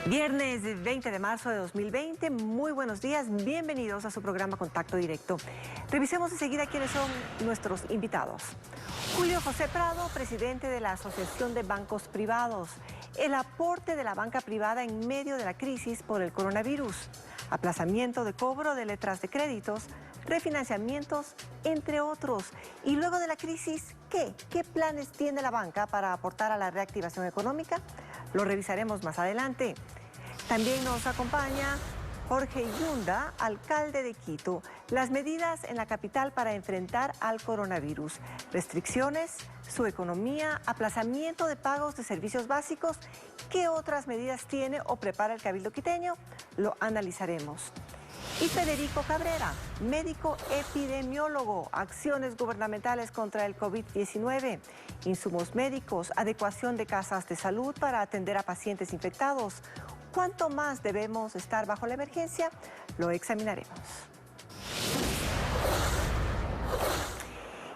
Viernes 20 de marzo de 2020, muy buenos días, bienvenidos a su programa Contacto Directo. Revisemos enseguida quiénes son nuestros invitados. Julio José Prado, presidente de la Asociación de Bancos Privados. El aporte de la banca privada en medio de la crisis por el coronavirus. Aplazamiento de cobro de letras de créditos, refinanciamientos, entre otros. Y luego de la crisis, ¿qué? ¿Qué planes tiene la banca para aportar a la reactivación económica? Lo revisaremos más adelante. También nos acompaña Jorge Yunda, alcalde de Quito. Las medidas en la capital para enfrentar al coronavirus. Restricciones, su economía, aplazamiento de pagos de servicios básicos. ¿Qué otras medidas tiene o prepara el Cabildo quiteño? Lo analizaremos. Y Federico Cabrera, médico epidemiólogo, acciones gubernamentales contra el COVID-19, insumos médicos, adecuación de casas de salud para atender a pacientes infectados. ¿Cuánto más debemos estar bajo la emergencia? Lo examinaremos.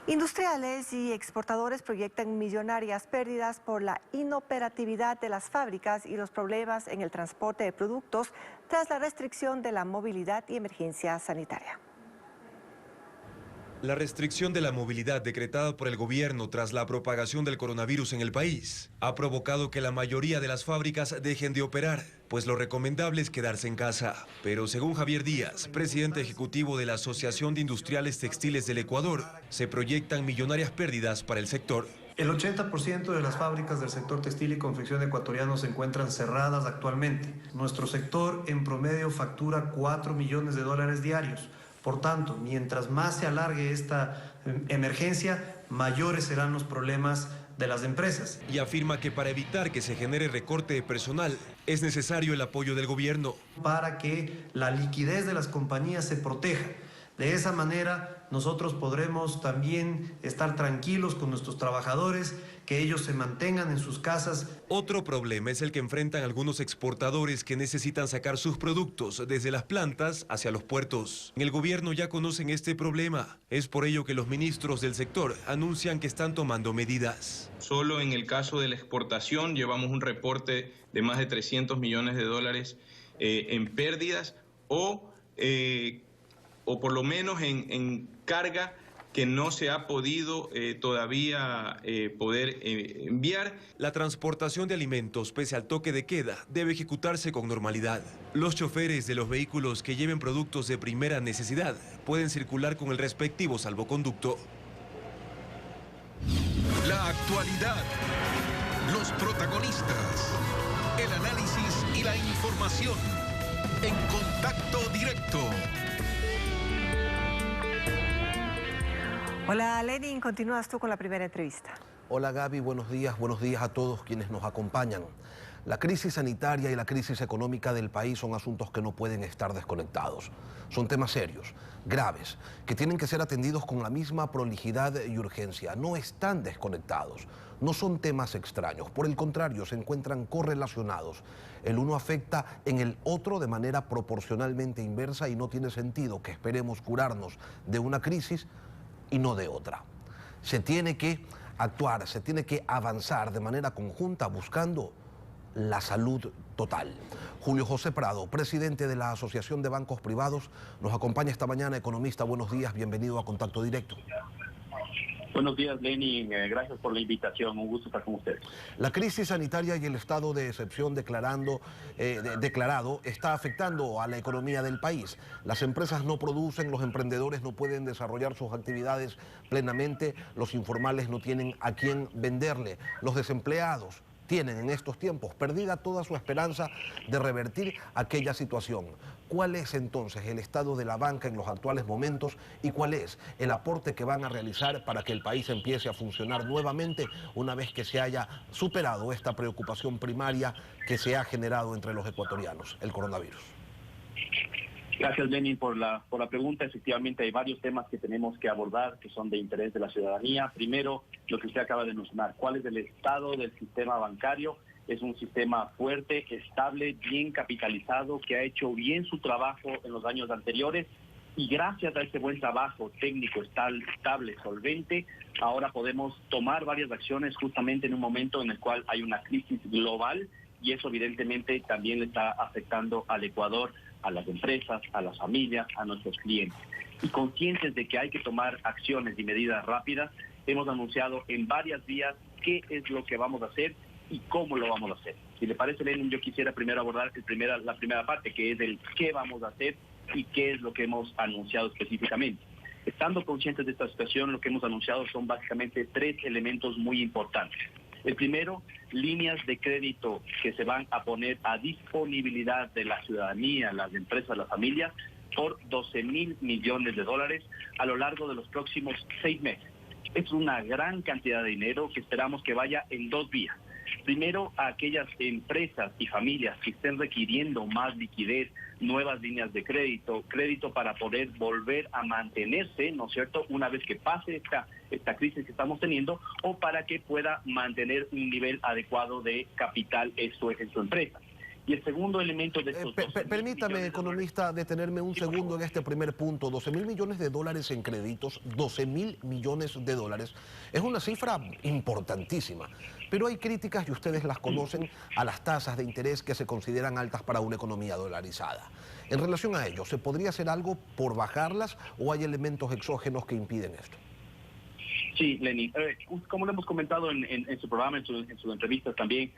Industriales y exportadores proyectan millonarias pérdidas por la inoperatividad de las fábricas y los problemas en el transporte de productos tras la restricción de la movilidad y emergencia sanitaria. La restricción de la movilidad decretada por el gobierno tras la propagación del coronavirus en el país ha provocado que la mayoría de las fábricas dejen de operar, pues lo recomendable es quedarse en casa. Pero según Javier Díaz, presidente ejecutivo de la Asociación de Industriales Textiles del Ecuador, se proyectan millonarias pérdidas para el sector. El 80% de las fábricas del sector textil y confección ecuatoriano se encuentran cerradas actualmente. Nuestro sector en promedio factura 4 millones de dólares diarios. Por tanto, mientras más se alargue esta emergencia, mayores serán los problemas de las empresas. Y afirma que para evitar que se genere recorte de personal, es necesario el apoyo del gobierno. Para que la liquidez de las compañías se proteja. De esa manera, nosotros podremos también estar tranquilos con nuestros trabajadores, que ellos se mantengan en sus casas. Otro problema es el que enfrentan algunos exportadores que necesitan sacar sus productos desde las plantas hacia los puertos. En el gobierno ya conocen este problema. Es por ello que los ministros del sector anuncian que están tomando medidas. Solo en el caso de la exportación llevamos un reporte de más de 300 millones de dólares en pérdidas o por lo menos en carga que no se ha podido todavía poder enviar. La transportación de alimentos, pese al toque de queda, debe ejecutarse con normalidad. Los choferes de los vehículos que lleven productos de primera necesidad pueden circular con el respectivo salvoconducto. La actualidad, los protagonistas, el análisis y la información en Contacto Directo. Hola Lenin, continúas tú con la primera entrevista. Hola Gaby, buenos días a todos quienes nos acompañan. La crisis sanitaria y la crisis económica del país son asuntos que no pueden estar desconectados. Son temas serios, graves, que tienen que ser atendidos con la misma prolijidad y urgencia. No están desconectados, no son temas extraños, por el contrario, se encuentran correlacionados. El uno afecta en el otro de manera proporcionalmente inversa y no tiene sentido que esperemos curarnos de una crisis y no de otra. Se tiene que actuar, se tiene que avanzar de manera conjunta buscando la salud total. Julio José Prado, presidente de la Asociación de Bancos Privados, nos acompaña esta mañana. Economista, buenos días, bienvenido a Contacto Directo. Buenos días, Lenin. Gracias por la invitación. Un gusto estar con ustedes. La crisis sanitaria y el estado de excepción declarado está afectando a la economía del país. Las empresas no producen, los emprendedores no pueden desarrollar sus actividades plenamente, los informales no tienen a quién venderle, los desempleados tienen en estos tiempos perdida toda su esperanza de revertir aquella situación. ¿Cuál es entonces el estado de la banca en los actuales momentos y cuál es el aporte que van a realizar para que el país empiece a funcionar nuevamente una vez que se haya superado esta preocupación primaria que se ha generado entre los ecuatorianos, el coronavirus? Gracias, Lenin, por la pregunta. Efectivamente, hay varios temas que tenemos que abordar que son de interés de la ciudadanía. Primero, lo que usted acaba de mencionar, ¿cuál es el estado del sistema bancario? Es un sistema fuerte, estable, bien capitalizado, que ha hecho bien su trabajo en los años anteriores y gracias a este buen trabajo técnico estable, solvente, ahora podemos tomar varias acciones justamente en un momento en el cual hay una crisis global y eso evidentemente también le está afectando al Ecuador, a las empresas, a las familias, a nuestros clientes. Y conscientes de que hay que tomar acciones y medidas rápidas, hemos anunciado en varias vías qué es lo que vamos a hacer y cómo lo vamos a hacer. Si le parece, Lenin, yo quisiera primero abordar la primera parte, que es el qué vamos a hacer y qué es lo que hemos anunciado específicamente. Estando conscientes de esta situación, lo que hemos anunciado son básicamente 3 elementos muy importantes. El primero, líneas de crédito que se van a poner a disponibilidad de la ciudadanía, las empresas, las familias, por 12.000 millones de dólares a lo largo de los próximos 6 meses. Es una gran cantidad de dinero que esperamos que vaya en 2 vías. Primero, a aquellas empresas y familias que estén requiriendo más liquidez, nuevas líneas de crédito para poder volver a mantenerse, ¿no es cierto?, una vez que pase esta crisis que estamos teniendo, o para que pueda mantener un nivel adecuado de capital en su empresa. Y el segundo elemento de estos... Permítame, economista, detenerme un segundo en este primer punto. 12.000 millones de dólares en créditos, 12.000 millones de dólares. Es una cifra importantísima. Pero hay críticas, y ustedes las conocen, a las tasas de interés que se consideran altas para una economía dolarizada. En relación a ello, ¿se podría hacer algo por bajarlas o hay elementos exógenos que impiden esto? Sí, Lenin. Como lo hemos comentado en su programa, en sus entrevistas también,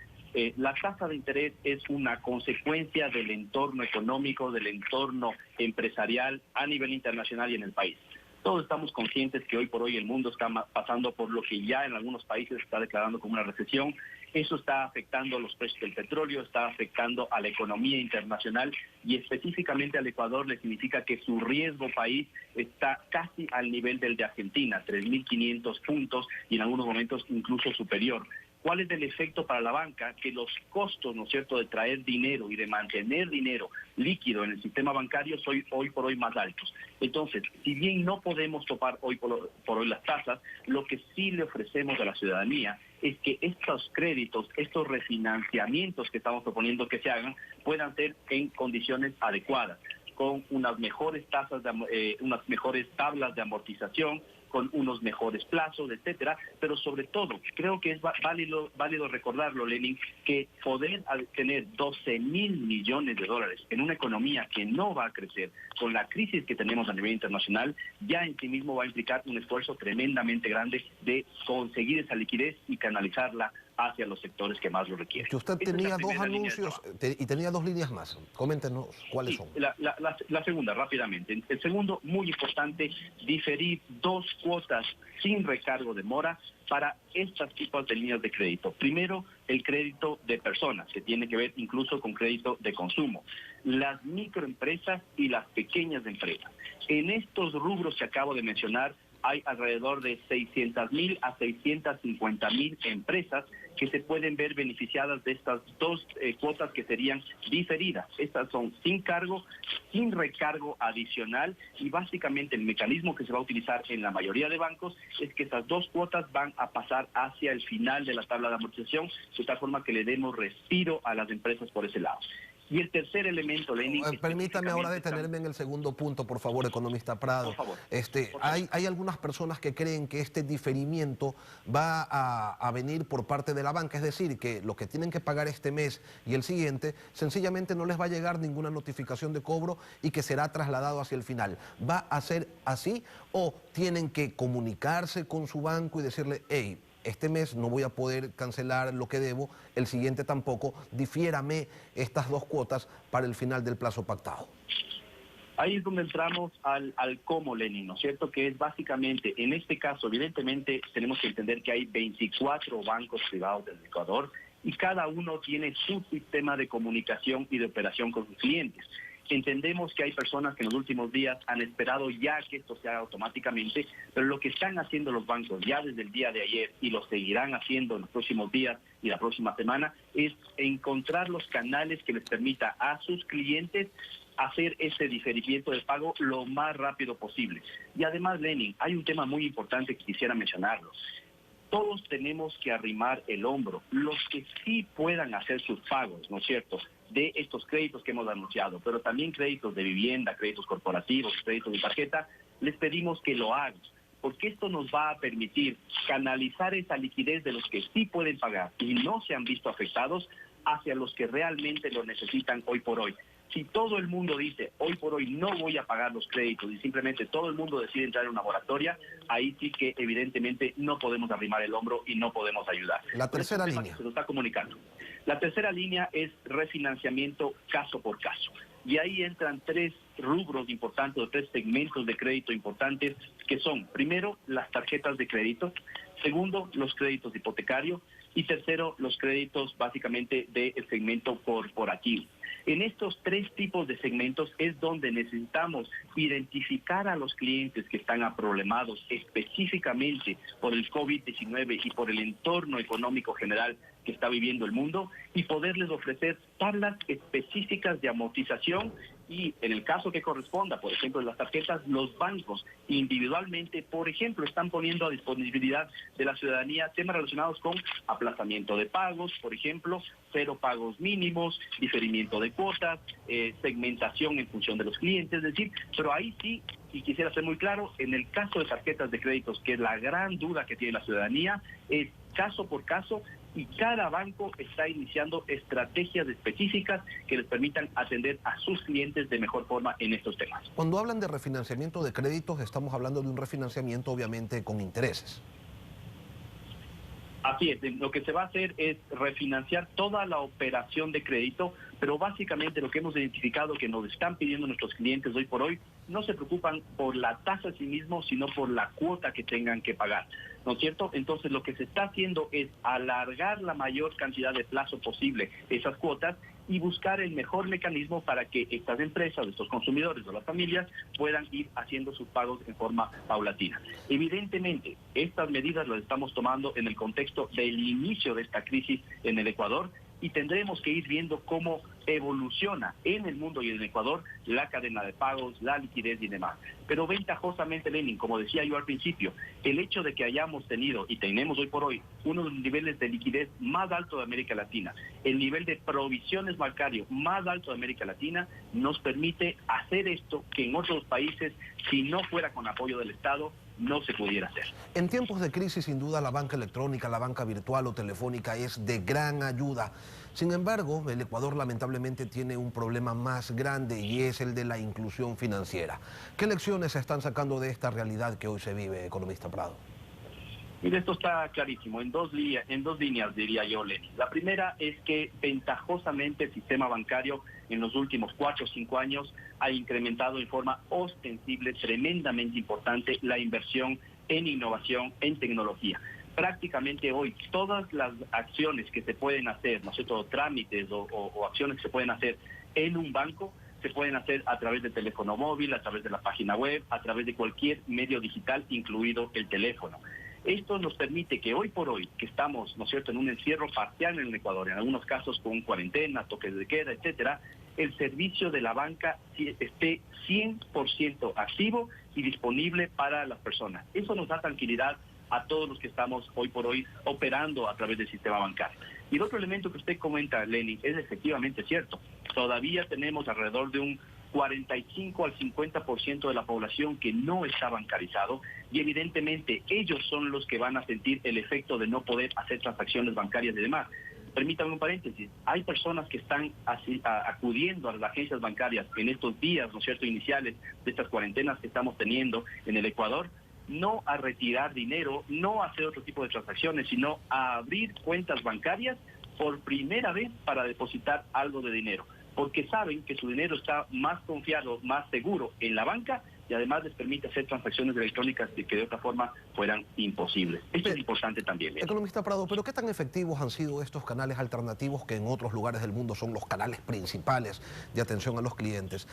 la tasa de interés es una consecuencia del entorno económico, del entorno empresarial a nivel internacional y en el país. Todos estamos conscientes que hoy por hoy el mundo está pasando por lo que ya en algunos países se está declarando como una recesión. Eso está afectando los precios del petróleo, está afectando a la economía internacional y específicamente al Ecuador le significa que su riesgo país está casi al nivel del de Argentina, 3.500 puntos y en algunos momentos incluso superior. ¿Cuál es el efecto para la banca? Que los costos, ¿no es cierto?, de traer dinero y de mantener dinero líquido en el sistema bancario son hoy por hoy más altos. Entonces, si bien no podemos topar hoy por hoy las tasas, lo que sí le ofrecemos a la ciudadanía es que estos créditos, estos refinanciamientos que estamos proponiendo que se hagan, puedan ser en condiciones adecuadas, con unas mejores tasas, unas mejores tablas de amortización, con unos mejores plazos, etcétera, pero sobre todo, creo que es válido recordarlo, Lenin, que poder tener 12.000 millones de dólares en una economía que no va a crecer, con la crisis que tenemos a nivel internacional, ya en sí mismo va a implicar un esfuerzo tremendamente grande de conseguir esa liquidez y canalizarla hacia los sectores que más lo requieren. Que usted tenía 2 anuncios y tenía 2 líneas más. Coméntenos cuáles son. La segunda, rápidamente. El segundo, muy importante, diferir 2 cuotas sin recargo de mora para estos tipos de líneas de crédito. Primero, el crédito de personas, que tiene que ver incluso con crédito de consumo. Las microempresas y las pequeñas empresas. En estos rubros que acabo de mencionar, hay alrededor de 600.000 a 650.000 empresas que se pueden ver beneficiadas de estas 2 cuotas que serían diferidas. Estas son sin cargo, sin recargo adicional y básicamente el mecanismo que se va a utilizar en la mayoría de bancos es que estas 2 cuotas van a pasar hacia el final de la tabla de amortización, de tal forma que le demos respiro a las empresas por ese lado. Y el tercer elemento, Lenin... Permítame ahora detenerme en el segundo punto, por favor, economista Prado. Por favor. Hay algunas personas que creen que este diferimiento va a venir por parte de la banca, es decir, que lo que tienen que pagar este mes y el siguiente, sencillamente no les va a llegar ninguna notificación de cobro y que será trasladado hacia el final. ¿Va a ser así o tienen que comunicarse con su banco y decirle, hey, este mes no voy a poder cancelar lo que debo, el siguiente tampoco, difiérame estas 2 cuotas para el final del plazo pactado? Ahí es donde entramos al cómo, Lenin, ¿no es cierto? Que es básicamente, en este caso, evidentemente, tenemos que entender que hay 24 bancos privados del Ecuador y cada uno tiene su sistema de comunicación y de operación con sus clientes. Entendemos que hay personas que en los últimos días han esperado ya que esto se haga automáticamente, pero lo que están haciendo los bancos ya desde el día de ayer y lo seguirán haciendo en los próximos días y la próxima semana es encontrar los canales que les permita a sus clientes hacer ese diferimiento de pago lo más rápido posible. Y además, Lenin, hay un tema muy importante que quisiera mencionarlo. Todos tenemos que arrimar el hombro. Los que sí puedan hacer sus pagos, ¿no es cierto?, de estos créditos que hemos anunciado, pero también créditos de vivienda, créditos corporativos, créditos de tarjeta, les pedimos que lo hagan, porque esto nos va a permitir canalizar esa liquidez de los que sí pueden pagar y no se han visto afectados hacia los que realmente lo necesitan hoy por hoy. Si todo el mundo dice, hoy por hoy no voy a pagar los créditos y simplemente todo el mundo decide entrar en una moratoria, ahí sí que evidentemente no podemos arrimar el hombro y no podemos ayudar. La tercera línea. Se lo está comunicando. La tercera línea es refinanciamiento caso por caso. Y ahí entran 3 rubros importantes o 3 segmentos de crédito importantes que son, primero, las tarjetas de crédito, segundo, los créditos hipotecarios y tercero, los créditos básicamente del segmento corporativo. En estos 3 tipos de segmentos es donde necesitamos identificar a los clientes que están aproblemados específicamente por el COVID-19 y por el entorno económico general que está viviendo el mundo y poderles ofrecer tablas específicas de amortización y en el caso que corresponda, por ejemplo, en las tarjetas, los bancos individualmente, por ejemplo, están poniendo a disponibilidad de la ciudadanía temas relacionados con aplazamiento de pagos, por ejemplo, 0 pagos mínimos, diferimiento de cuotas, segmentación en función de los clientes, es decir, pero ahí sí, y quisiera ser muy claro, en el caso de tarjetas de créditos, que es la gran duda que tiene la ciudadanía, es caso por caso, y cada banco está iniciando estrategias específicas que les permitan atender a sus clientes de mejor forma en estos temas. Cuando hablan de refinanciamiento de créditos, estamos hablando de un refinanciamiento obviamente con intereses. Así es, lo que se va a hacer es refinanciar toda la operación de crédito, pero básicamente lo que hemos identificado que nos están pidiendo nuestros clientes hoy por hoy, no se preocupan por la tasa en sí mismo, sino por la cuota que tengan que pagar, ¿no es cierto? Entonces lo que se está haciendo es alargar la mayor cantidad de plazo posible esas cuotas y buscar el mejor mecanismo para que estas empresas, estos consumidores o las familias puedan ir haciendo sus pagos en forma paulatina. Evidentemente, estas medidas las estamos tomando en el contexto del inicio de esta crisis en el Ecuador y tendremos que ir viendo cómo evoluciona en el mundo y en el Ecuador la cadena de pagos, la liquidez y demás. Pero ventajosamente, Lenin, como decía yo al principio, el hecho de que hayamos tenido y tenemos hoy por hoy uno de los niveles de liquidez más alto de América Latina, el nivel de provisiones bancarias más alto de América Latina, nos permite hacer esto que en otros países, si no fuera con apoyo del Estado, no se pudiera hacer. En tiempos de crisis, sin duda, la banca electrónica, la banca virtual o telefónica es de gran ayuda. Sin embargo, el Ecuador lamentablemente tiene un problema más grande y es el de la inclusión financiera. ¿Qué lecciones se están sacando de esta realidad que hoy se vive, economista Prado? Mire, esto está clarísimo, en dos líneas diría yo, Lenin. La primera es que ventajosamente el sistema bancario en los últimos 4 o 5 años ha incrementado en forma ostensible, tremendamente importante, la inversión en innovación, en tecnología. Prácticamente hoy todas las acciones que se pueden hacer, ¿no es cierto?, trámites o acciones que se pueden hacer en un banco, se pueden hacer a través del teléfono móvil, a través de la página web, a través de cualquier medio digital, incluido el teléfono. Esto nos permite que hoy por hoy, que estamos, ¿no es cierto?, en un encierro parcial en el Ecuador, en algunos casos con cuarentena, toques de queda, etcétera, el servicio de la banca esté 100% activo y disponible para las personas. Eso nos da tranquilidad a todos los que estamos hoy por hoy operando a través del sistema bancario. Y el otro elemento que usted comenta, Lenin, es efectivamente cierto. Todavía tenemos alrededor de un 45 al 50% de la población que no está bancarizado y evidentemente ellos son los que van a sentir el efecto de no poder hacer transacciones bancarias y demás. Permítame un paréntesis, hay personas que están acudiendo a las agencias bancarias en estos días, ¿no es cierto?, iniciales de estas cuarentenas que estamos teniendo en el Ecuador, no a retirar dinero, no a hacer otro tipo de transacciones, sino a abrir cuentas bancarias por primera vez para depositar algo de dinero, porque saben que su dinero está más confiado, más seguro en la banca y además les permite hacer transacciones electrónicas que de otra forma fueran imposibles. Esto es importante también. Economista Prado, ¿pero qué tan efectivos han sido estos canales alternativos que en otros lugares del mundo son los canales principales de atención a los clientes?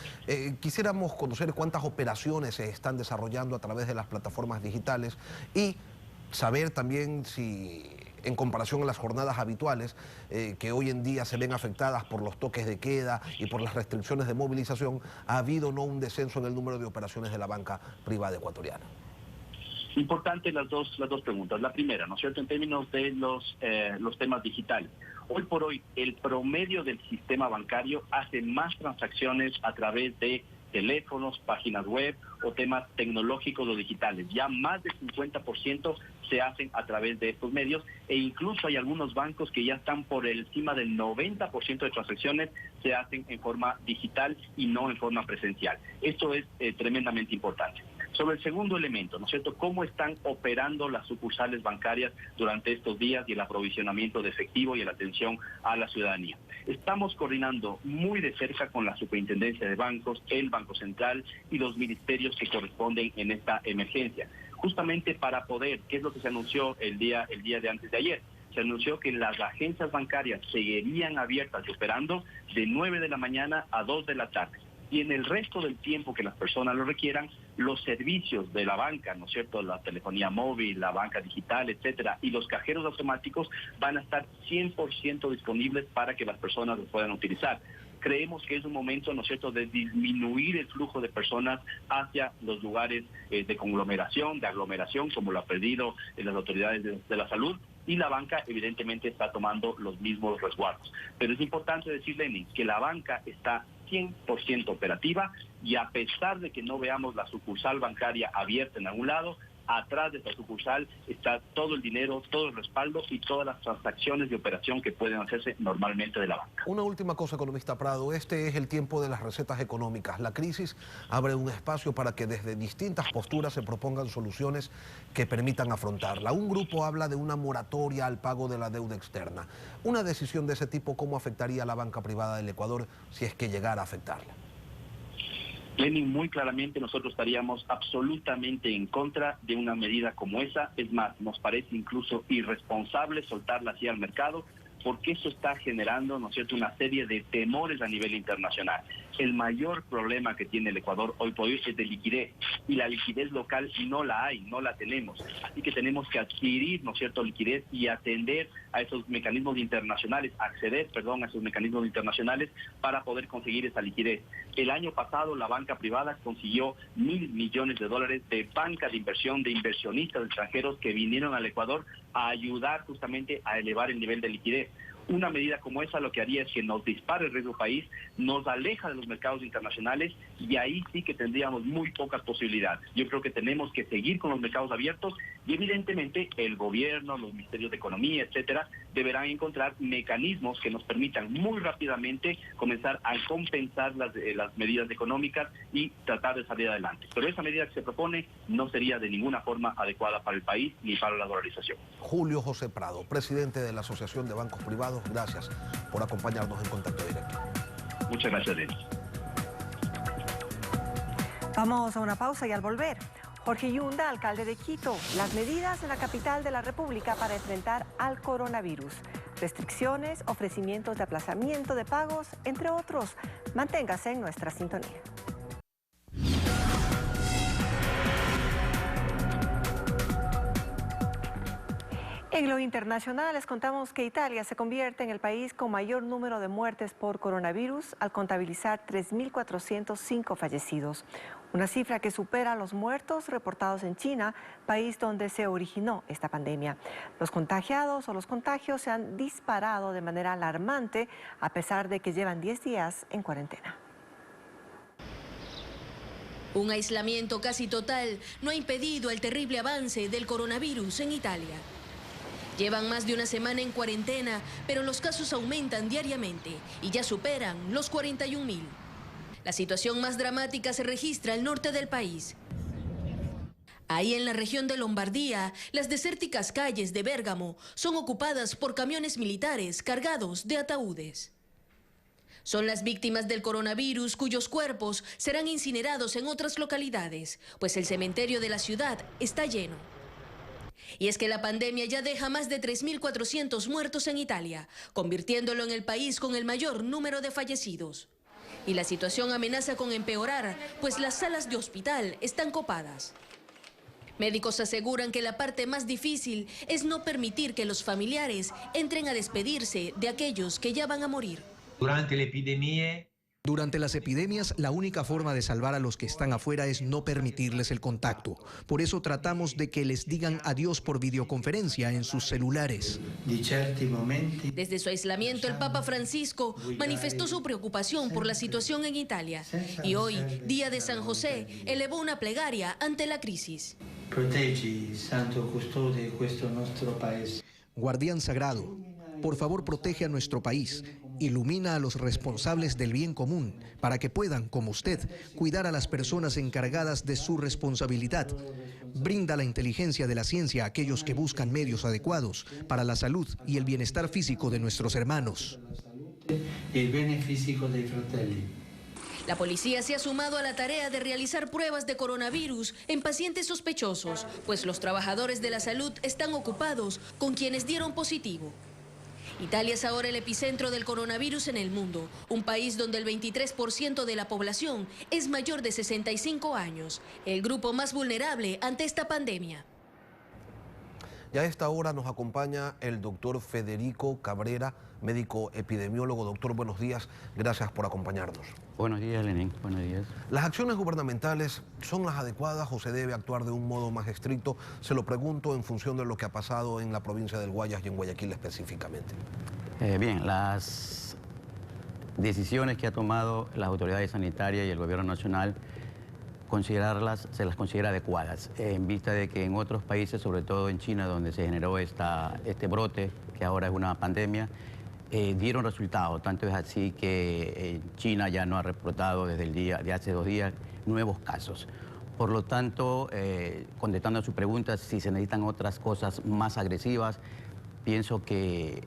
Quisiéramos conocer cuántas operaciones se están desarrollando a través de las plataformas digitales y saber también si, en comparación a las jornadas habituales, que hoy en día se ven afectadas por los toques de queda y por las restricciones de movilización, ¿ha habido o no un descenso en el número de operaciones de la banca privada ecuatoriana? Importante las dos preguntas. La primera, ¿no es cierto?, en términos de los temas digitales. Hoy por hoy, el promedio del sistema bancario hace más transacciones a través de teléfonos, páginas web o temas tecnológicos o digitales. Ya más del 50% se hacen a través de estos medios e incluso hay algunos bancos que ya están por encima del 90% de transacciones se hacen en forma digital y no en forma presencial. Esto es tremendamente importante. Sobre el segundo elemento, ¿no es cierto?, cómo están operando las sucursales bancarias durante estos días y el aprovisionamiento de efectivo y la atención a la ciudadanía. Estamos coordinando muy de cerca con la Superintendencia de Bancos, el Banco Central y los ministerios que corresponden en esta emergencia, justamente para poder, ¿qué es lo que se anunció el día de antes de ayer? Se anunció que las agencias bancarias seguirían abiertas y operando de 9 de la mañana a 2 de la tarde. Y en el resto del tiempo que las personas lo requieran, los servicios de la banca, ¿no es cierto?, la telefonía móvil, la banca digital, etcétera, y los cajeros automáticos van a estar 100% disponibles para que las personas los puedan utilizar. Creemos que es un momento, ¿no es cierto?, de disminuir el flujo de personas hacia los lugares de conglomeración, de aglomeración, como lo ha pedido las autoridades de la salud, y la banca evidentemente está tomando los mismos resguardos. Pero es importante decir, Lenin, que la banca está 100% operativa y a pesar de que no veamos la sucursal bancaria abierta en algún lado, atrás de esta sucursal está todo el dinero, todo el respaldo y todas las transacciones de operación que pueden hacerse normalmente de la banca. Una última cosa, economista Prado, este es el tiempo de las recetas económicas. La crisis abre un espacio para que desde distintas posturas se propongan soluciones que permitan afrontarla. Un grupo habla de una moratoria al pago de la deuda externa. Una decisión de ese tipo, ¿cómo afectaría a la banca privada del Ecuador si es que llegara a afectarla? Lenin, muy claramente nosotros estaríamos absolutamente en contra de una medida como esa. Es más, nos parece incluso irresponsable soltarla así al mercado, porque eso está generando, ¿no es cierto?, una serie de temores a nivel internacional. El mayor problema que tiene el Ecuador hoy por hoy es de liquidez, y la liquidez local no la hay, no la tenemos. Así que tenemos que adquirir, ¿no es cierto?, liquidez y atender a esos mecanismos internacionales, acceder a esos mecanismos internacionales para poder conseguir esa liquidez. El año pasado la banca privada consiguió $1.000 millones de banca de inversión, de inversionistas extranjeros que vinieron al Ecuador a ayudar justamente a elevar el nivel de liquidez. Una medida como esa lo que haría es que nos dispare el riesgo país, nos aleja de los mercados internacionales y ahí sí que tendríamos muy pocas posibilidades. Yo creo que tenemos que seguir con los mercados abiertos y evidentemente el gobierno, los ministerios de economía, etcétera, deberán encontrar mecanismos que nos permitan muy rápidamente comenzar a compensar las medidas económicas y tratar de salir adelante. Pero esa medida que se propone no sería de ninguna forma adecuada para el país ni para la dolarización. Julio José Prado, presidente de la Asociación de Bancos Privados, gracias por acompañarnos en Contacto Directo. Muchas gracias, Denis. Vamos a una pausa y al volver, Jorge Yunda, alcalde de Quito, las medidas en la capital de la República para enfrentar al coronavirus. Restricciones, ofrecimientos de aplazamiento de pagos, entre otros. Manténgase en nuestra sintonía. En lo internacional les contamos que Italia se convierte en el país con mayor número de muertes por coronavirus al contabilizar 3.405 fallecidos. Una cifra que supera los muertos reportados en China, país donde se originó esta pandemia. Los contagiados o los contagios se han disparado de manera alarmante a pesar de que llevan 10 días en cuarentena. Un aislamiento casi total no ha impedido el terrible avance del coronavirus en Italia. Llevan más de una semana en cuarentena, pero los casos aumentan diariamente y ya superan los 41.000. La situación más dramática se registra al norte del país. Ahí en la región de Lombardía, las desérticas calles de Bérgamo son ocupadas por camiones militares cargados de ataúdes. Son las víctimas del coronavirus cuyos cuerpos serán incinerados en otras localidades, pues el cementerio de la ciudad está lleno. Y es que la pandemia ya deja más de 3.400 muertos en Italia, convirtiéndolo en el país con el mayor número de fallecidos. Y la situación amenaza con empeorar, pues las salas de hospital están copadas. Médicos aseguran que la parte más difícil es no permitir que los familiares entren a despedirse de aquellos que ya van a morir. Durante le epidemie Durante las epidemias, la única forma de salvar a los que están afuera es no permitirles el contacto. Por eso tratamos de que les digan adiós por videoconferencia en sus celulares. Desde su aislamiento, el Papa Francisco manifestó su preocupación por la situación en Italia. Y hoy, día de San José, elevó una plegaria ante la crisis. Proteggi, Santo Custode, questo nostro paese. Guardián sagrado, por favor protege a nuestro país. Ilumina a los responsables del bien común para que puedan, como usted, cuidar a las personas encargadas de su responsabilidad. Brinda la inteligencia de la ciencia a aquellos que buscan medios adecuados para la salud y el bienestar físico de nuestros hermanos. El bene físico dei fratelli. La policía se ha sumado a la tarea de realizar pruebas de coronavirus en pacientes sospechosos, pues los trabajadores de la salud están ocupados con quienes dieron positivo. Italia es ahora el epicentro del coronavirus en el mundo, un país donde el 23% de la población es mayor de 65 años, el grupo más vulnerable ante esta pandemia. Y a esta hora nos acompaña el doctor Federico Cabrera, médico epidemiólogo. Doctor, buenos días. Gracias por acompañarnos. Buenos días, Lenín. Buenos días. ¿Las acciones gubernamentales son las adecuadas o se debe actuar de un modo más estricto? Se lo pregunto en función de lo que ha pasado en la provincia del Guayas y en Guayaquil específicamente. Bien, las decisiones que ha tomado las autoridades sanitarias y el gobierno nacional, se las considera adecuadas, en vista de que en otros países, sobre todo en China, donde se generó este brote, que ahora es una pandemia, dieron resultados. Tanto es así que China ya no ha reportado desde el día de hace 2 días nuevos casos. Por lo tanto, contestando a su pregunta, si se necesitan otras cosas más agresivas, pienso que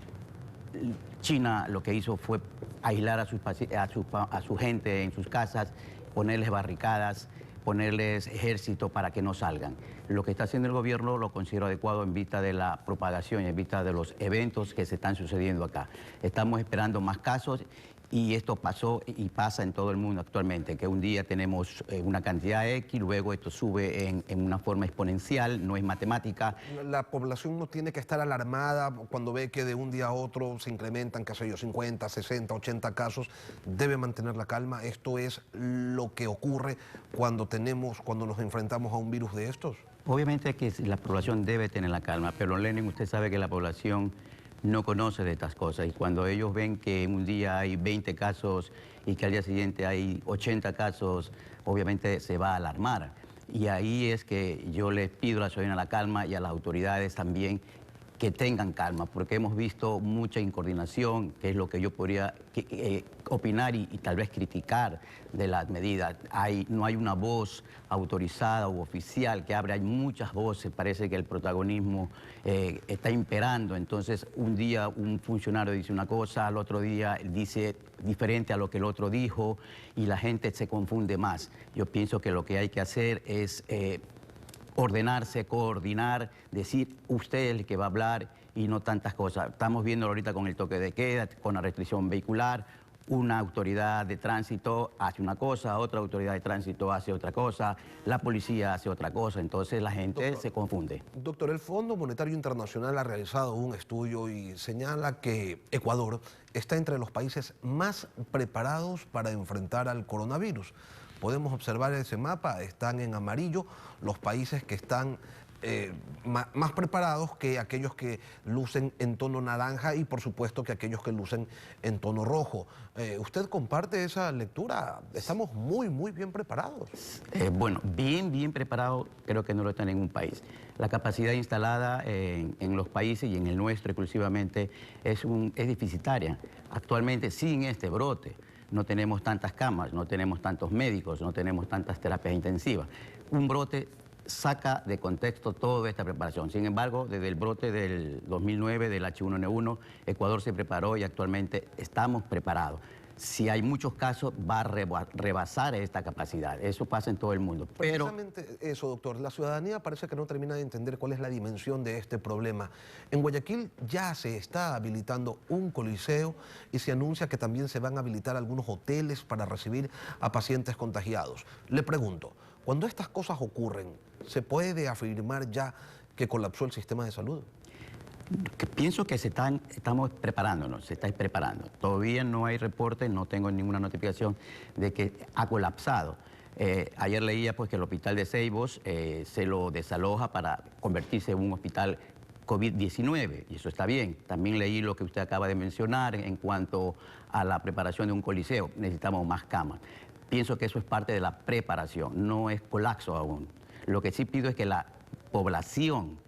China lo que hizo fue aislar a su gente en sus casas, ponerles barricadas, ponerles ejército para que no salgan. Lo que está haciendo el gobierno lo considero adecuado en vista de la propagación y en vista de los eventos que se están sucediendo acá. Estamos esperando más casos y esto pasó y pasa en todo el mundo actualmente, que un día tenemos una cantidad X, luego esto sube en una forma exponencial, no es matemática. La población no tiene que estar alarmada cuando ve que de un día a otro se incrementan, qué sé yo, 50, 60, 80 casos. Debe mantener la calma. Esto es lo que ocurre cuando nos enfrentamos a un virus de estos. Obviamente que la población debe tener la calma, pero Lenin, usted sabe que la población no conoce de estas cosas, y cuando ellos ven que un día hay 20 casos y que al día siguiente hay 80 casos, obviamente se va a alarmar. Y ahí es que yo les pido a la ciudadanía la calma y a las autoridades también que tengan calma, porque hemos visto mucha incoordinación, que es lo que yo podría opinar y tal vez criticar de las medidas. No hay una voz autorizada u oficial que hable, hay muchas voces, parece que el protagonismo está imperando. Entonces, un día un funcionario dice una cosa, al otro día dice diferente a lo que el otro dijo y la gente se confunde más. Yo pienso que lo que hay que hacer es ordenarse, coordinar, decir usted es el que va a hablar y no tantas cosas. Estamos viendo ahorita con el toque de queda, con la restricción vehicular, una autoridad de tránsito hace una cosa, otra autoridad de tránsito hace otra cosa, la policía hace otra cosa, entonces la gente se confunde. Doctor, el Fondo Monetario Internacional ha realizado un estudio y señala que Ecuador está entre los países más preparados para enfrentar al coronavirus. Podemos observar ese mapa, están en amarillo los países que están más preparados que aquellos que lucen en tono naranja y por supuesto que aquellos que lucen en tono rojo. ¿Usted comparte esa lectura? Estamos muy bien preparados. Bueno, bien preparado creo que no lo está en ningún país. La capacidad instalada en los países y en el nuestro exclusivamente es deficitaria. Actualmente sin este brote no tenemos tantas camas, no tenemos tantos médicos, no tenemos tantas terapias intensivas. Un brote saca de contexto toda esta preparación. Sin embargo, desde el brote del 2009 del H1N1, Ecuador se preparó y actualmente estamos preparados. Si hay muchos casos, va a rebasar esta capacidad. Eso pasa en todo el mundo. Pero precisamente eso, doctor. La ciudadanía parece que no termina de entender cuál es la dimensión de este problema. En Guayaquil ya se está habilitando un coliseo y se anuncia que también se van a habilitar algunos hoteles para recibir a pacientes contagiados. Le pregunto, cuando estas cosas ocurren, ¿se puede afirmar ya que colapsó el sistema de salud? Pienso que estamos preparándonos, se está preparando. Todavía no hay reporte, no tengo ninguna notificación de que ha colapsado. Ayer leía pues, que el hospital de Ceibos se lo desaloja para convertirse en un hospital COVID-19, y eso está bien. También leí lo que usted acaba de mencionar en cuanto a la preparación de un coliseo. Necesitamos más camas. Pienso que eso es parte de la preparación, no es colapso aún. Lo que sí pido es que la población,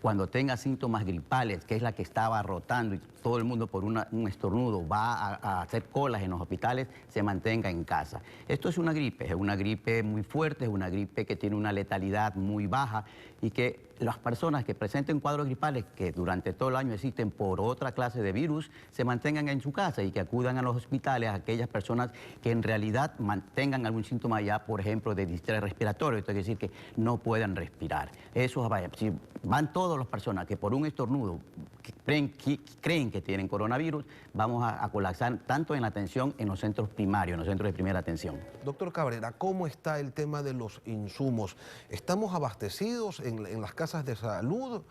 cuando tenga síntomas gripales, que es la que estaba rotando y todo el mundo por un estornudo va a hacer colas en los hospitales, se mantenga en casa. Esto es una gripe muy fuerte, es una gripe que tiene una letalidad muy baja y que las personas que presenten cuadros gripales que durante todo el año existen por otra clase de virus, se mantengan en su casa y que acudan a los hospitales a aquellas personas que en realidad mantengan algún síntoma ya, por ejemplo, de distrés respiratorio, esto quiere decir que no puedan respirar. Eso, si van todas las personas que por un estornudo creen que tienen coronavirus, vamos a colapsar tanto en la atención en los centros primarios, en los centros de primera atención. Doctor Cabrera, ¿cómo está el tema de los insumos? ¿Estamos abastecidos en las casas de salud?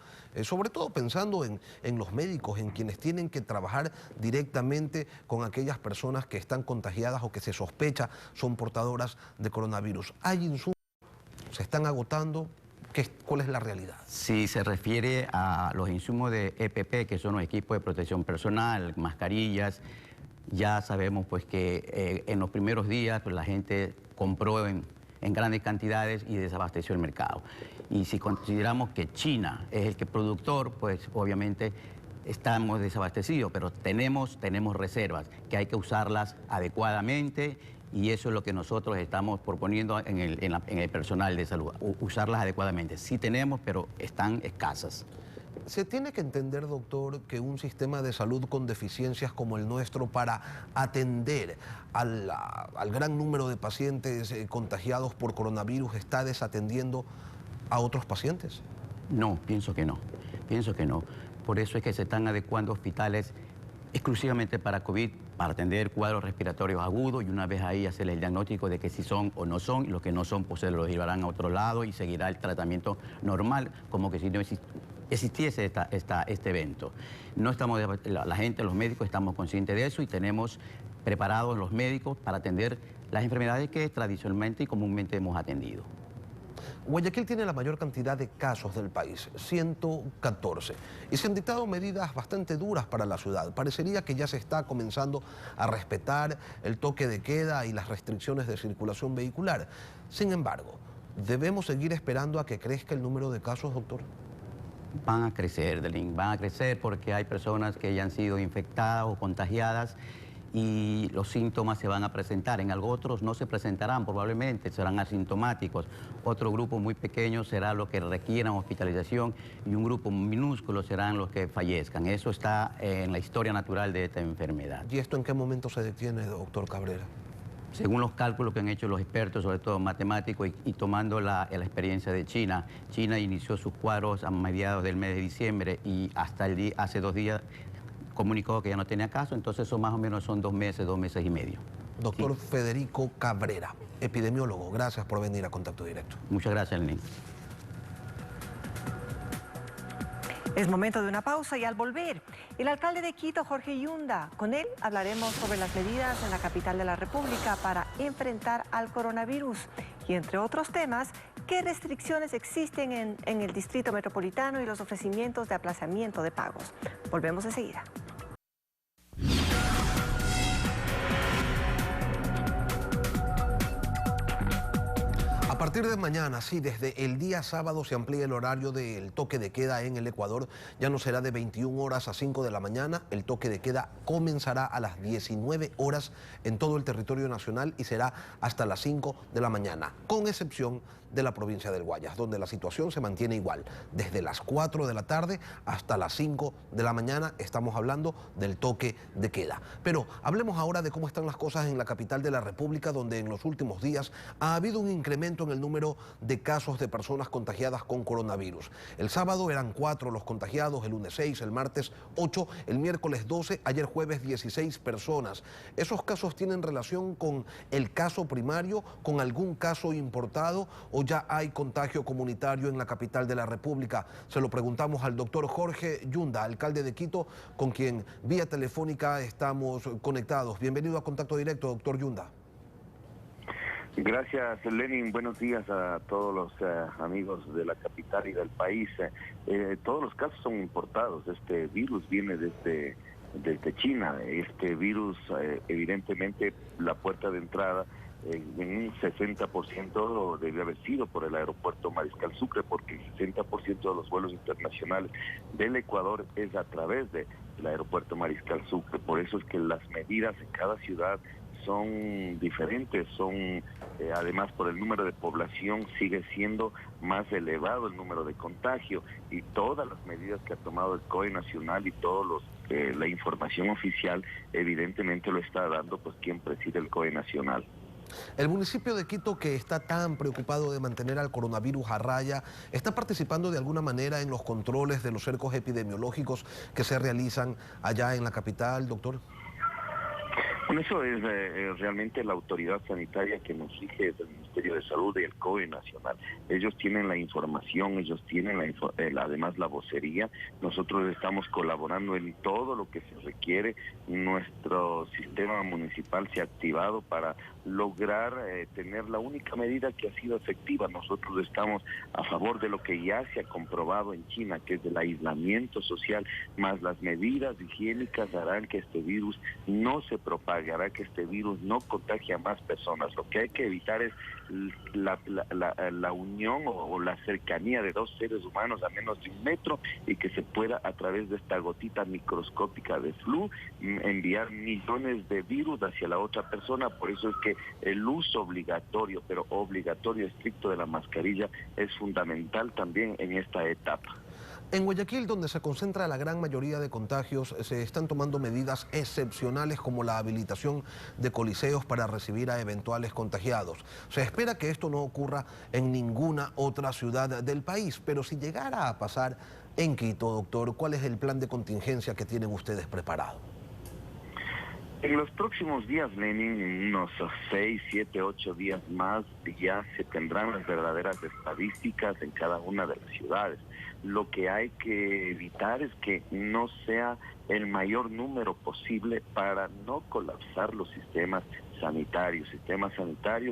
Sobre todo pensando en los médicos, en quienes tienen que trabajar directamente con aquellas personas que están contagiadas o que se sospecha son portadoras de coronavirus. ¿Hay insumos? ¿Se están agotando? ¿Cuál es la realidad? Si se refiere a los insumos de EPP, que son los equipos de protección personal, mascarillas, ya sabemos pues que en los primeros días pues, la gente compró en grandes cantidades y desabasteció el mercado. Y si consideramos que China es el que productor, pues obviamente estamos desabastecidos, pero tenemos reservas que hay que usarlas adecuadamente. Y eso es lo que nosotros estamos proponiendo en el personal de salud, usarlas adecuadamente. Sí tenemos, pero están escasas. Se tiene que entender, doctor, que un sistema de salud con deficiencias como el nuestro para atender al gran número de pacientes contagiados por coronavirus está desatendiendo a otros pacientes. No, pienso que no. Pienso que no. Por eso es que se están adecuando hospitales exclusivamente para COVID, para atender cuadros respiratorios agudos y una vez ahí hacer el diagnóstico de que si son o no son, y los que no son pues se los llevarán a otro lado y seguirá el tratamiento normal, como que si no existiese este evento. No estamos, la gente, los médicos estamos conscientes de eso y tenemos preparados los médicos para atender las enfermedades que tradicionalmente y comúnmente hemos atendido. Guayaquil tiene la mayor cantidad de casos del país, 114, y se han dictado medidas bastante duras para la ciudad. Parecería que ya se está comenzando a respetar el toque de queda y las restricciones de circulación vehicular. Sin embargo, ¿debemos seguir esperando a que crezca el número de casos, doctor? Van a crecer, Delín, van a crecer porque hay personas que ya han sido infectadas o contagiadas y los síntomas se van a presentar. En otros no se presentarán probablemente, serán asintomáticos. Otro grupo muy pequeño será los que requieran hospitalización y un grupo minúsculo serán los que fallezcan. Eso está en la historia natural de esta enfermedad. ¿Y esto en qué momento se detiene, doctor Cabrera? Según los cálculos que han hecho los expertos, sobre todo matemáticos, y tomando la experiencia de China, China inició sus cuadros a mediados del mes de diciembre y hasta hace 2 días comunicó que ya no tenía caso, entonces eso más o menos son 2 meses y medio. Doctor Federico Cabrera, epidemiólogo, gracias por venir a Contacto Directo. Muchas gracias, Lenín. Es momento de una pausa y al volver, el alcalde de Quito, Jorge Yunda. Con él hablaremos sobre las medidas en la capital de la República para enfrentar al coronavirus y, entre otros temas, qué restricciones existen en el Distrito Metropolitano y los ofrecimientos de aplazamiento de pagos. Volvemos enseguida. A partir de mañana, sí, desde el día sábado se amplía el horario del toque de queda en el Ecuador. Ya no será de 21 horas a 5 de la mañana. El toque de queda comenzará a las 19 horas en todo el territorio nacional y será hasta las 5 de la mañana, con excepción de la provincia del Guayas, donde la situación se mantiene igual. Desde las 4 de la tarde hasta las 5 de la mañana estamos hablando del toque de queda. Pero hablemos ahora de cómo están las cosas en la capital de la República, donde en los últimos días ha habido un incremento en el número de casos de personas contagiadas con coronavirus. El sábado eran 4 los contagiados, el lunes 6, el martes 8, el miércoles 12, ayer jueves 16 personas. ¿Esos casos tienen relación con el caso primario, con algún caso importado o ya hay contagio comunitario en la capital de la República? Se lo preguntamos al doctor Jorge Yunda, alcalde de Quito, con quien vía telefónica estamos conectados. Bienvenido a Contacto Directo, doctor Yunda. Gracias, Lenin. Buenos días a todos los amigos de la capital y del país. Todos los casos son importados. Este virus viene desde China. Este virus, evidentemente, la puerta de entrada en un 60% debe haber sido por el aeropuerto Mariscal Sucre, porque el 60% de los vuelos internacionales del Ecuador es a través del aeropuerto Mariscal Sucre. Por eso es que las medidas en cada ciudad son diferentes, además por el número de población sigue siendo más elevado el número de contagio, y todas las medidas que ha tomado el COE nacional y todos la información oficial evidentemente lo está dando pues quien preside el COE nacional. El municipio de Quito, que está tan preocupado de mantener al coronavirus a raya, ¿está participando de alguna manera en los controles de los cercos epidemiológicos que se realizan allá en la capital, doctor? Bueno, eso es realmente la autoridad sanitaria que nos rige, es el Ministerio de Salud y el COE nacional. Ellos tienen la información, ellos tienen además la vocería. Nosotros estamos colaborando en todo lo que se requiere. Nuestro sistema municipal se ha activado para lograr tener la única medida que ha sido efectiva. Nosotros estamos a favor de lo que ya se ha comprobado en China, que es el aislamiento social, más las medidas higiénicas harán que este virus no se propague, hará que este virus no contagie a más personas. Lo que hay que evitar es la unión o la cercanía de dos seres humanos a menos de 1 metro, y que se pueda a través de esta gotita microscópica de flu enviar millones de virus hacia la otra persona. Por eso es que el uso obligatorio, pero obligatorio estricto, de la mascarilla es fundamental también en esta etapa. En Guayaquil, donde se concentra la gran mayoría de contagios, se están tomando medidas excepcionales como la habilitación de coliseos para recibir a eventuales contagiados. Se espera que esto no ocurra en ninguna otra ciudad del país, pero si llegara a pasar en Quito, doctor, ¿cuál es el plan de contingencia que tienen ustedes preparado? En los próximos días, Lenin, en unos 6, 7, 8 días más, ya se tendrán las verdaderas estadísticas en cada una de las ciudades. Lo que hay que evitar es que no sea el mayor número posible para no colapsar los sistemas sanitarios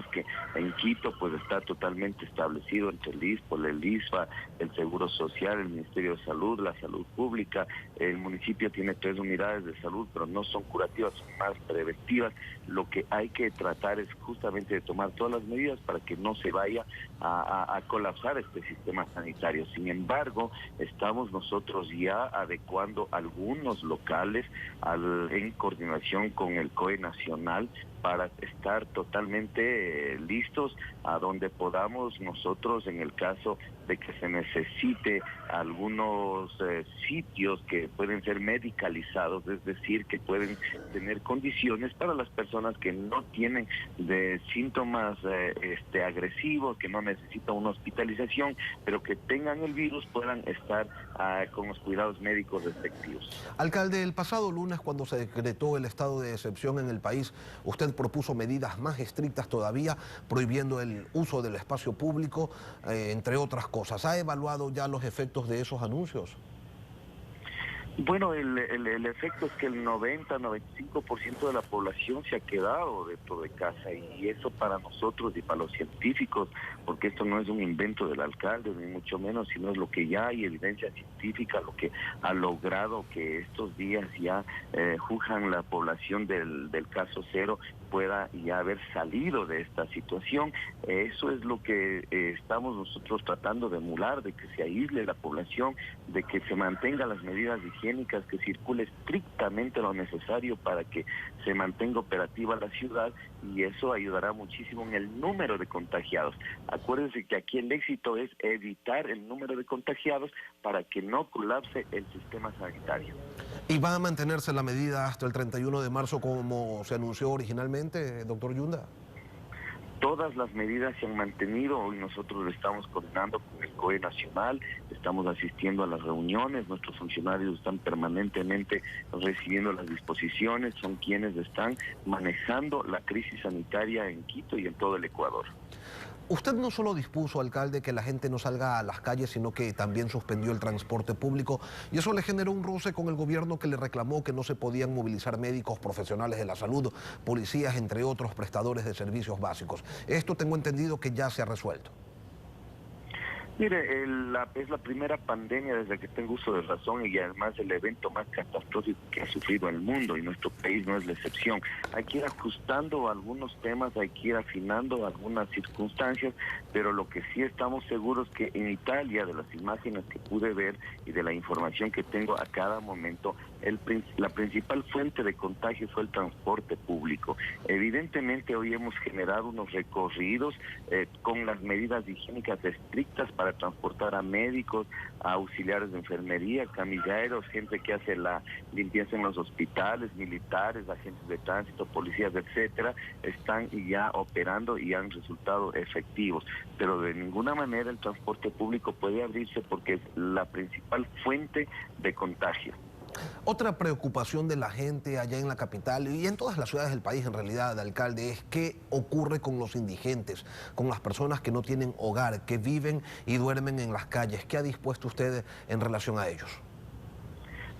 que en Quito pues está totalmente establecido entre el ISPOL, el ISFA, el Seguro Social, el Ministerio de Salud, la Salud Pública. El municipio tiene 3 unidades de salud, pero no son curativas, son más preventivas. Lo que hay que tratar es justamente de tomar todas las medidas para que no se vaya a colapsar este sistema sanitario. Sin embargo, estamos nosotros ya adecuando algunos locales en coordinación con el COE nacional para estar totalmente listos a donde podamos nosotros, en el caso de que se necesite algunos sitios que pueden ser medicalizados, es decir, que pueden tener condiciones para las personas que no tienen de síntomas agresivos, que no necesitan una hospitalización, pero que tengan el virus, puedan estar con los cuidados médicos respectivos. Alcalde, el pasado lunes, cuando se decretó el estado de excepción en el país, usted propuso medidas más estrictas todavía, prohibiendo el uso del espacio público, entre otras cosas. ¿Ha evaluado ya los efectos de esos anuncios? Bueno, el efecto es que el 90-95% de la población se ha quedado dentro de casa, y eso para nosotros y para los científicos, porque esto no es un invento del alcalde, ni mucho menos, sino es lo que ya hay evidencia científica, lo que ha logrado que estos días ya Wuhan, la población del caso cero, pueda ya haber salido de esta situación. Eso es lo que estamos nosotros tratando de emular, de que se aísle la población, de que se mantengan las medidas higiénicas, que circule estrictamente lo necesario para que se mantenga operativa la ciudad, y eso ayudará muchísimo en el número de contagiados. Acuérdense que aquí el éxito es evitar el número de contagiados para que no colapse el sistema sanitario. ¿Y va a mantenerse la medida hasta el 31 de marzo como se anunció originalmente, doctor Yunda? Todas las medidas se han mantenido. Hoy nosotros estamos coordinando con el COE Nacional, estamos asistiendo a las reuniones, nuestros funcionarios están permanentemente recibiendo las disposiciones, son quienes están manejando la crisis sanitaria en Quito y en todo el Ecuador. Usted no solo dispuso, alcalde, que la gente no salga a las calles, sino que también suspendió el transporte público, y eso le generó un roce con el gobierno, que le reclamó que no se podían movilizar médicos, profesionales de la salud, policías, entre otros prestadores de servicios básicos. Esto tengo entendido que ya se ha resuelto. Mire, es la primera pandemia desde que tengo uso de razón, y además el evento más catastrófico que ha sufrido el mundo, y nuestro país no es la excepción. Hay que ir ajustando algunos temas, hay que ir afinando algunas circunstancias, pero lo que sí estamos seguros que en Italia, de las imágenes que pude ver y de la información que tengo a cada momento, la principal fuente de contagio fue el transporte público. Evidentemente hoy hemos generado unos recorridos con las medidas higiénicas estrictas para transportar a médicos, a auxiliares de enfermería, camilleros, gente que hace la limpieza en los hospitales, militares, agentes de tránsito, policías, etcétera, están ya operando y han resultado efectivos. Pero de ninguna manera el transporte público puede abrirse porque es la principal fuente de contagio. Otra preocupación de la gente allá en la capital y en todas las ciudades del país, en realidad, alcalde, es qué ocurre con los indigentes, con las personas que no tienen hogar, que viven y duermen en las calles. ¿Qué ha dispuesto usted en relación a ellos?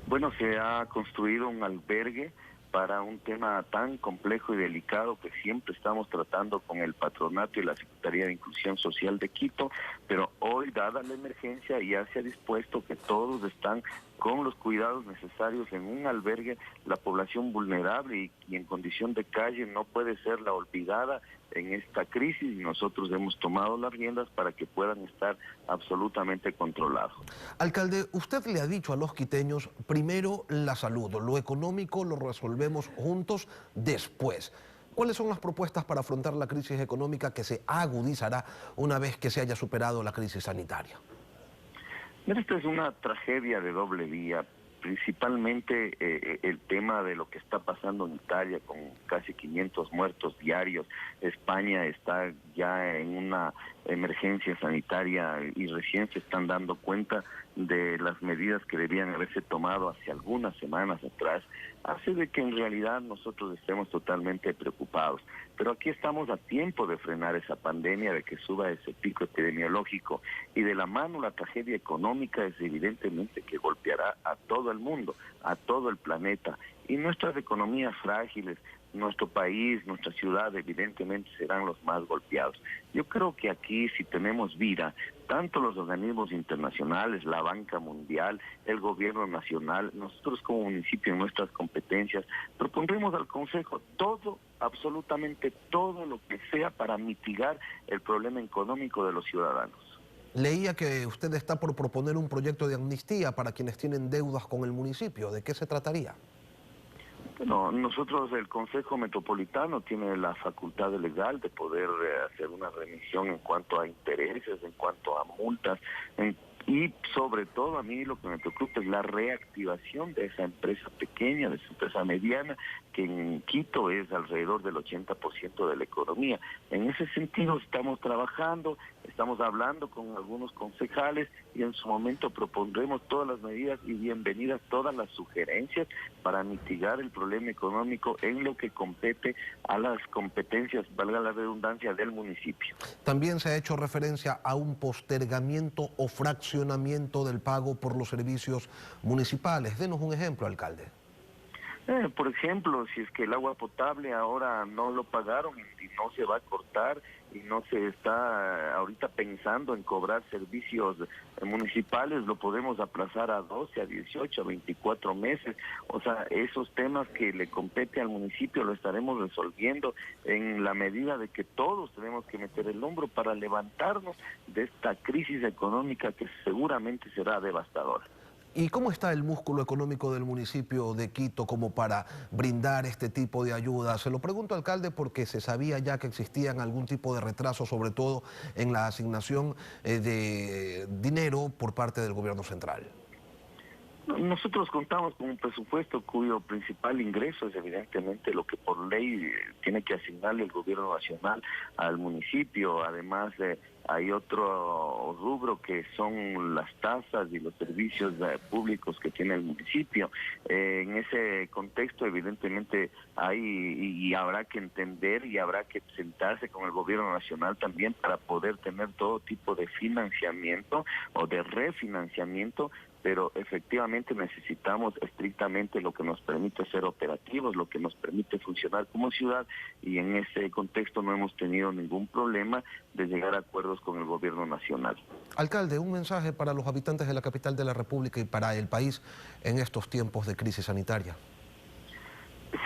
Bueno, se ha construido un albergue para un tema tan complejo y delicado que siempre estamos tratando con el patronato y la Secretaría de Inclusión Social de Quito, pero hoy, dada la emergencia, ya se ha dispuesto que todos están con los cuidados necesarios en un albergue. La población vulnerable y en condición de calle no puede ser la olvidada en esta crisis, y nosotros hemos tomado las riendas para que puedan estar absolutamente controlados. Alcalde, usted le ha dicho a los quiteños, primero la salud, lo económico lo resolvemos juntos después. ¿Cuáles son las propuestas para afrontar la crisis económica que se agudizará una vez que se haya superado la crisis sanitaria? Mira, esta es una tragedia de doble vía. Principalmente el tema de lo que está pasando en Italia, con casi 500 muertos diarios. España está ya en una emergencia sanitaria y recién se están dando cuenta de las medidas que debían haberse tomado hace algunas semanas atrás, hace de que en realidad nosotros estemos totalmente preocupados. Pero aquí estamos a tiempo de frenar esa pandemia, de que suba ese pico epidemiológico, y de la mano la tragedia económica es evidentemente que golpeará a todo el mundo, a todo el planeta, y nuestras economías frágiles, nuestro país, nuestra ciudad, evidentemente serán los más golpeados. Yo creo que aquí, si tenemos vida, tanto los organismos internacionales, la Banca Mundial, el Gobierno Nacional, nosotros como municipio en nuestras competencias, propondremos al Consejo todo, absolutamente todo lo que sea para mitigar el problema económico de los ciudadanos. Leía que usted está por proponer un proyecto de amnistía para quienes tienen deudas con el municipio. ¿De qué se trataría? Bueno, nosotros, el Consejo Metropolitano tiene la facultad legal de poder hacer una remisión en cuanto a intereses, en cuanto a multas, y sobre todo a mí lo que me preocupa es la reactivación de esa empresa pequeña, de esa empresa mediana, que en Quito es alrededor del 80% de la economía. En ese sentido estamos trabajando, estamos hablando con algunos concejales, y en su momento propondremos todas las medidas y bienvenidas todas las sugerencias para mitigar el problema económico en lo que compete a las competencias, valga la redundancia, del municipio. También se ha hecho referencia a un postergamiento o fraccionamiento del pago por los servicios municipales. Denos un ejemplo, alcalde. Por ejemplo, si es que el agua potable ahora no lo pagaron y no se va a cortar, y no se está ahorita pensando en cobrar servicios municipales, lo podemos aplazar a 12, a 18, a 24 meses. O sea, esos temas que le compete al municipio lo estaremos resolviendo en la medida de que todos tenemos que meter el hombro para levantarnos de esta crisis económica que seguramente será devastadora. ¿Y cómo está el músculo económico del municipio de Quito como para brindar este tipo de ayuda? Se lo pregunto, alcalde, porque se sabía ya que existían algún tipo de retraso, sobre todo en la asignación de dinero por parte del gobierno central. Nosotros contamos con un presupuesto cuyo principal ingreso es evidentemente lo que por ley tiene que asignarle el gobierno nacional al municipio. Además, hay otro rubro que son las tasas y los servicios públicos que tiene el municipio. En ese contexto, evidentemente, hay y habrá que entender y habrá que sentarse con el gobierno nacional también para poder tener todo tipo de financiamiento o de refinanciamiento, pero efectivamente necesitamos estrictamente lo que nos permite ser operativos, lo que nos permite funcionar como ciudad, y en ese contexto no hemos tenido ningún problema de llegar a acuerdos con el gobierno nacional. Alcalde, un mensaje para los habitantes de la capital de la República y para el país en estos tiempos de crisis sanitaria.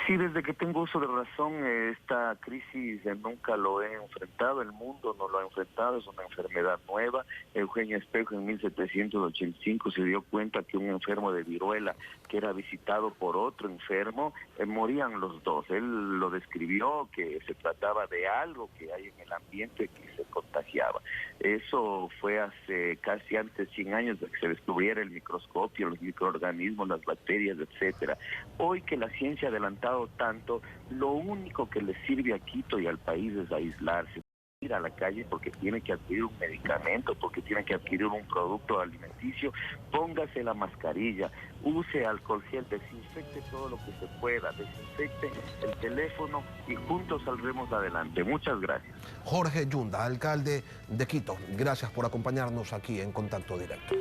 Sí, desde que tengo uso de razón, esta crisis nunca lo he enfrentado, el mundo no lo ha enfrentado, es una enfermedad nueva. Eugenio Espejo en 1785 se dio cuenta que un enfermo de viruela que era visitado por otro enfermo, morían los dos. Él lo describió, que se trataba de algo que hay en el ambiente que se contagiaba. Eso fue hace casi antes de 100 años de que se descubriera el microscopio, los microorganismos, las bacterias, etcétera. Hoy que la ciencia ha adelantado tanto, lo único que le sirve a Quito y al país es aislarse, ir a la calle porque tiene que adquirir un medicamento, porque tiene que adquirir un producto alimenticio. Póngase la mascarilla, use alcohol gel, desinfecte todo lo que se pueda, desinfecte el teléfono y juntos saldremos adelante. Muchas gracias. Jorge Yunda, alcalde de Quito, gracias por acompañarnos aquí en Contacto Directo.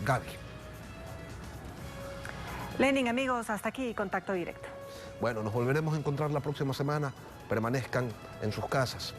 Gaby. Lenin, amigos, hasta aquí Contacto Directo. Bueno, nos volveremos a encontrar la próxima semana. Permanezcan en sus casas.